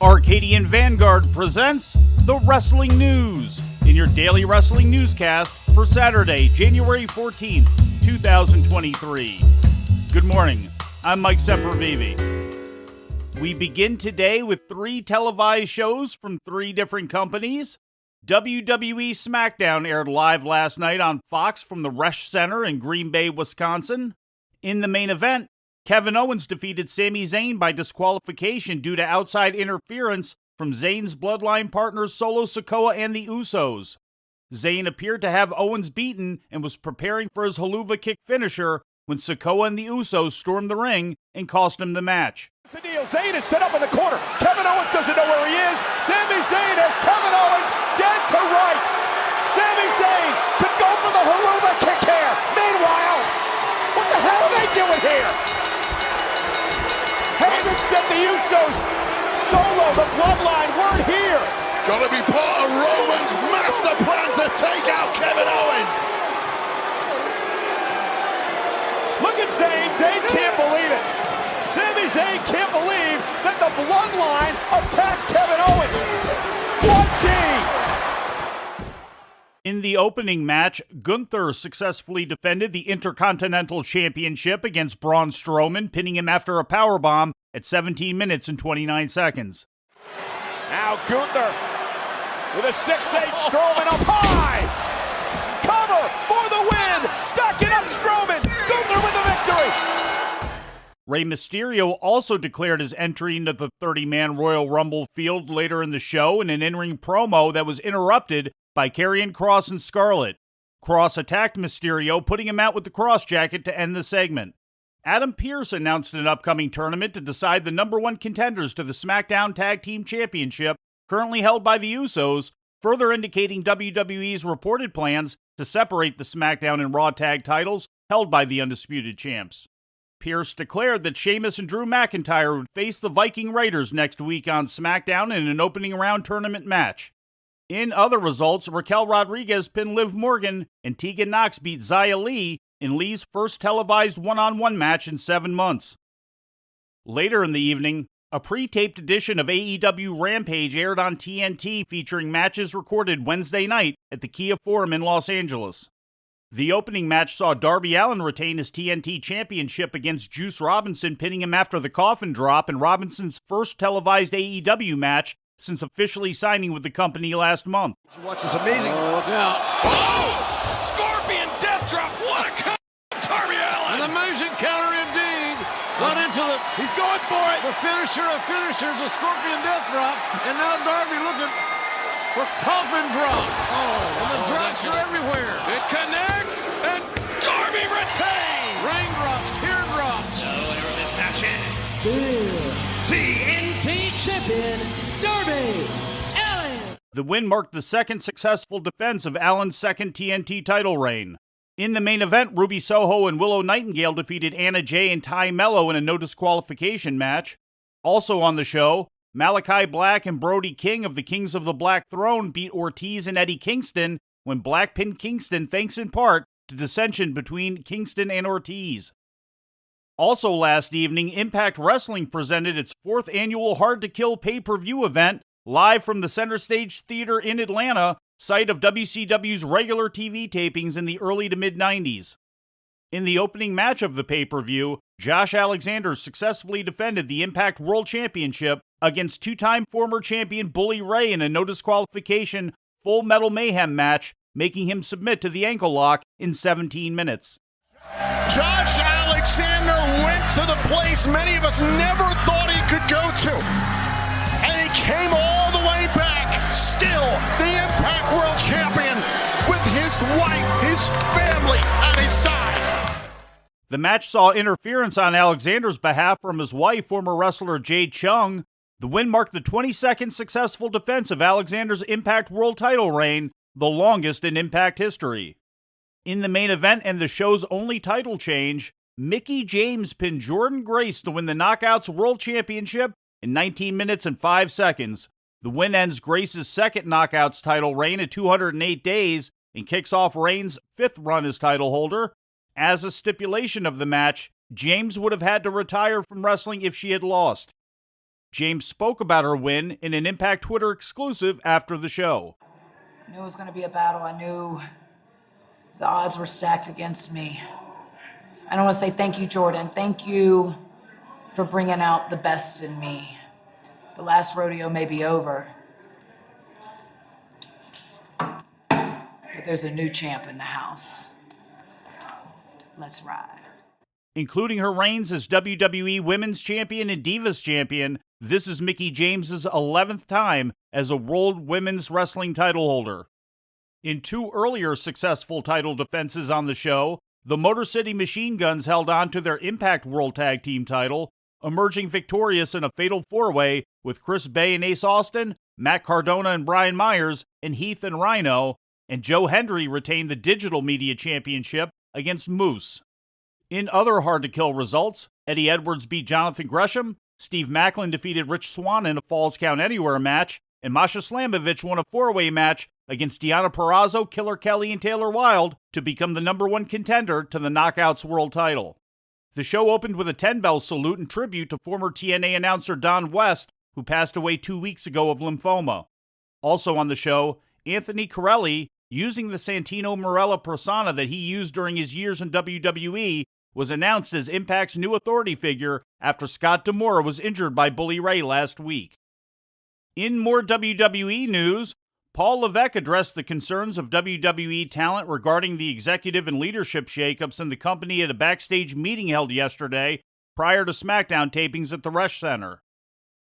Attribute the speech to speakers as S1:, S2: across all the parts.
S1: Arcadian Vanguard presents the Wrestling News in your daily wrestling newscast for Saturday, January 14th, 2023. Good morning. I'm Mike Sempervive. We begin today with 3 televised shows from 3 different companies. WWE Smackdown aired live last night on Fox from the Resch Center in Green Bay, Wisconsin. In the main event, Kevin Owens defeated Sami Zayn by disqualification due to outside interference from Zayn's bloodline partners Solo Sikoa and the Usos. Zayn appeared to have Owens beaten and was preparing for his haluva kick finisher when Sikoa and the Usos stormed the ring and cost him the match.
S2: The deal. Zayn is set up in the corner. Kevin Owens doesn't know where he is. Sami Zayn has Kevin Owens dead to rights. Sami Zayn could go for the haluva kick here. Meanwhile, what the hell are they doing here? Heyman said the Usos, Solo, the bloodline, weren't here.
S3: It's got to be part of Roman's master plan to take out Kevin Owens.
S2: Look at Zayn. Zayn can't believe it. Sami Zayn can't believe that the bloodline attacked Kevin Owens. What D?
S1: In the opening match, Gunther successfully defended the Intercontinental Championship against Braun Strowman, pinning him after a powerbomb at 17 minutes and 29 seconds.
S2: Now Gunther with a 6'8" Strowman up high. Cover for the win. Stacking up Strowman. Gunther with the victory.
S1: Rey Mysterio also declared his entry into the 30-man Royal Rumble field later in the show in an in-ring promo that was interrupted by Karrion Kross and Scarlett. Kross attacked Mysterio, putting him out with the Kross jacket to end the segment. Adam Pearce announced an upcoming tournament to decide the number 1 contenders to the SmackDown Tag Team Championship, currently held by the Usos, further indicating WWE's reported plans to separate the SmackDown and Raw tag titles held by the Undisputed Champs. Pearce declared that Sheamus and Drew McIntyre would face the Viking Raiders next week on SmackDown in an opening round tournament match. In other results, Raquel Rodriguez pinned Liv Morgan and Tegan Nox beat Xia Li in Li's first televised one-on-one match in 7 months. Later in the evening, a pre-taped edition of AEW Rampage aired on TNT featuring matches recorded Wednesday night at the Kia Forum in Los Angeles. The opening match saw Darby Allin retain his TNT championship against Juice Robinson, pinning him after the coffin drop in Robinson's first televised AEW match since officially signing with the company last month.
S3: Watch this amazing.
S4: Look out. Oh! Scorpion death drop. What a Darby Allin.
S3: An amazing counter indeed. Run into the.
S4: He's going for it.
S3: The finisher of finishers, a scorpion death drop. And now Darby looking for coffin drop.
S4: Oh,
S3: and the drops are everywhere.
S4: It connects, and Darby retains.
S3: Raindrops, teardrops.
S4: The winner of this match is still TNT champion Darby Allin.
S1: The win marked the second successful defense of Allen's second TNT title reign. In the main event, Ruby Soho and Willow Nightingale defeated Anna Jay and Ty Mello in a no disqualification match. Also on the show, Malachi Black and Brody King of the Kings of the Black Throne beat Ortiz and Eddie Kingston when Black pinned Kingston thanks in part to dissension between Kingston and Ortiz. Also last evening, Impact Wrestling presented its 4th annual Hard to Kill pay-per-view event live from the Center Stage Theater in Atlanta, site of WCW's regular TV tapings in the early to mid-90s. In the opening match of the pay-per-view, Josh Alexander successfully defended the Impact World Championship against 2-time former champion Bully Ray in a no disqualification Full Metal Mayhem match, making him submit to the ankle lock in 17 minutes.
S2: Josh Alexander went to the place many of us never thought he could go to. And he came all the way back, still the Impact World Champion, with his wife, his family at his side.
S1: The match saw interference on Alexander's behalf from his wife, former wrestler Jade Chung. The win marked the 22nd successful defense of Alexander's Impact World title reign, the longest in Impact history. In the main event and the show's only title change, Mickie James pinned Jordynne Grace to win the Knockouts World Championship in 19 minutes and 5 seconds. The win ends Grace's second Knockouts title reign at 208 days and kicks off Reigns' 5th run as title holder. As a stipulation of the match, James would have had to retire from wrestling if she had lost. James spoke about her win in an Impact Twitter exclusive after the show.
S5: I knew it was going to be a battle. I knew the odds were stacked against me. And I want to say thank you, Jordan. Thank you for bringing out the best in me. The last rodeo may be over, but there's a new champ in the house. Let's ride.
S1: Including her reigns as WWE Women's Champion and Divas Champion, this is Mickie James' 11th time as a World Women's Wrestling title holder. In 2 earlier successful title defenses on the show, the Motor City Machine Guns held on to their Impact World Tag Team title, emerging victorious in a fatal 4-way with Chris Bay and Ace Austin, Matt Cardona and Brian Myers, and Heath and Rhino, and Joe Hendry retained the Digital Media Championship against Moose. In other hard-to-kill results, Eddie Edwards beat Jonathan Gresham, Steve Macklin defeated Rich Swann in a Falls Count Anywhere match, and Masha Slamovich won a 4-way match against Deonna Purrazzo, Killer Kelly, and Taylor Wilde to become the #1 contender to the Knockouts World title. The show opened with a 10-bell salute in tribute to former TNA announcer Don West, who passed away 2 weeks ago of lymphoma. Also on the show, Anthony Corelli, using the Santino Marella persona that he used during his years in WWE, was announced as Impact's new authority figure after Scott D'Amore was injured by Bully Ray last week. In more WWE news, Paul Levesque addressed the concerns of WWE talent regarding the executive and leadership shakeups in the company at a backstage meeting held yesterday prior to SmackDown tapings at the Resch Center.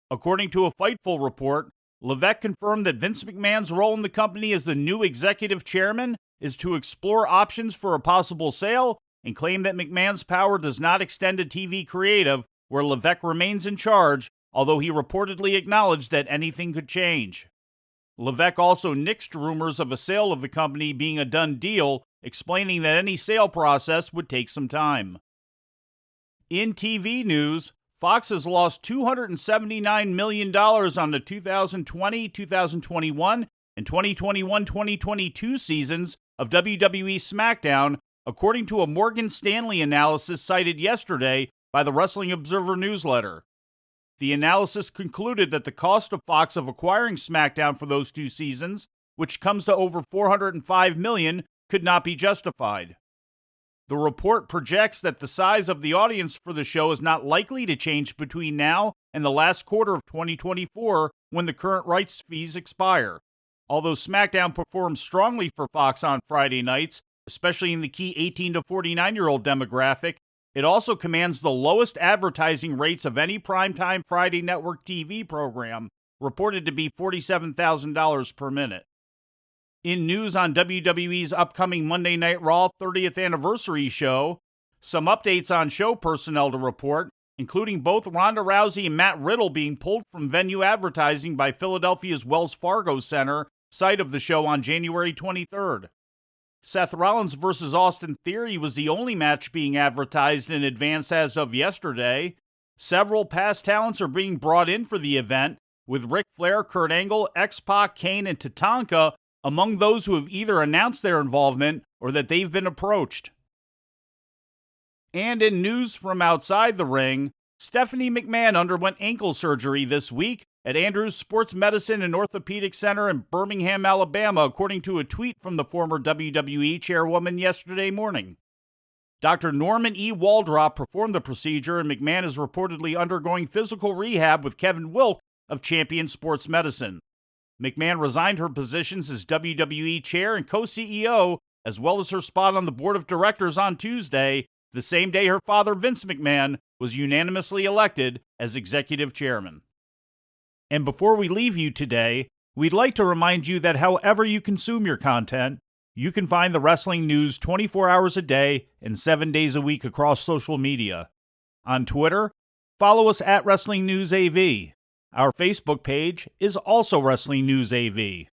S1: According to a Fightful report, Levesque confirmed that Vince McMahon's role in the company as the new executive chairman is to explore options for a possible sale and claimed that McMahon's power does not extend to TV creative, where Levesque remains in charge, although he reportedly acknowledged that anything could change. Levesque also nixed rumors of a sale of the company being a done deal, explaining that any sale process would take some time. In TV news, Fox has lost $279 million on the 2020, 2021, and 2021-2022 seasons of WWE Smackdown, according to a Morgan Stanley analysis cited yesterday by the Wrestling Observer newsletter. The analysis concluded that the cost of Fox of acquiring SmackDown for those 2 seasons, which comes to over $405 million, could not be justified. The report projects that the size of the audience for the show is not likely to change between now and the last quarter of 2024, when the current rights fees expire. Although SmackDown performs strongly for Fox on Friday nights, especially in the key 18 to 49-year-old demographic, it also commands the lowest advertising rates of any primetime Friday network TV program, reported to be $47,000 per minute. In news on WWE's upcoming Monday Night Raw 30th anniversary show, some updates on show personnel to report, including both Ronda Rousey and Matt Riddle being pulled from venue advertising by Philadelphia's Wells Fargo Center, site of the show on January 23rd. Seth Rollins vs. Austin Theory was the only match being advertised in advance as of yesterday. Several past talents are being brought in for the event, with Ric Flair, Kurt Angle, X-Pac, Kane, and Tatanka among those who have either announced their involvement or that they've been approached. And in news from outside the ring, Stephanie McMahon underwent ankle surgery this week at Andrews Sports Medicine and Orthopedic Center in Birmingham, Alabama, according to a tweet from the former WWE chairwoman yesterday morning. Dr. Norman E. Waldrop performed the procedure, and McMahon is reportedly undergoing physical rehab with Kevin Wilk of Champion Sports Medicine. McMahon resigned her positions as WWE chair and co-CEO, as well as her spot on the board of directors on Tuesday, the same day her father, Vince McMahon, was unanimously elected as executive chairman. And before we leave you today, we'd like to remind you that however you consume your content, you can find the wrestling news 24 hours a day and 7 days a week across social media. On Twitter, follow us at Wrestling News AV. Our Facebook page is also Wrestling News AV.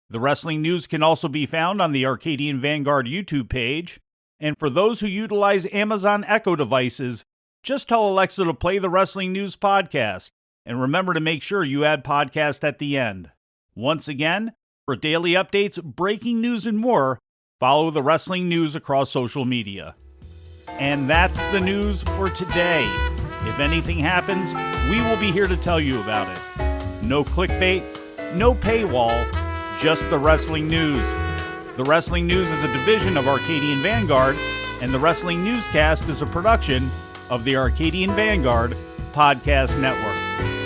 S1: The Wrestling News can also be found on the Arcadian Vanguard YouTube page. And for those who utilize Amazon Echo devices, just tell Alexa to play the Wrestling News podcast. And remember to make sure you add podcast at the end. Once again, for daily updates, breaking news, and more, follow the Wrestling News across social media. And that's the news for today. If anything happens, we will be here to tell you about it. No clickbait, no paywall, just the wrestling news. The Wrestling News is a division of Arcadian Vanguard, and the Wrestling Newscast is a production of the Arcadian Vanguard Podcast Network.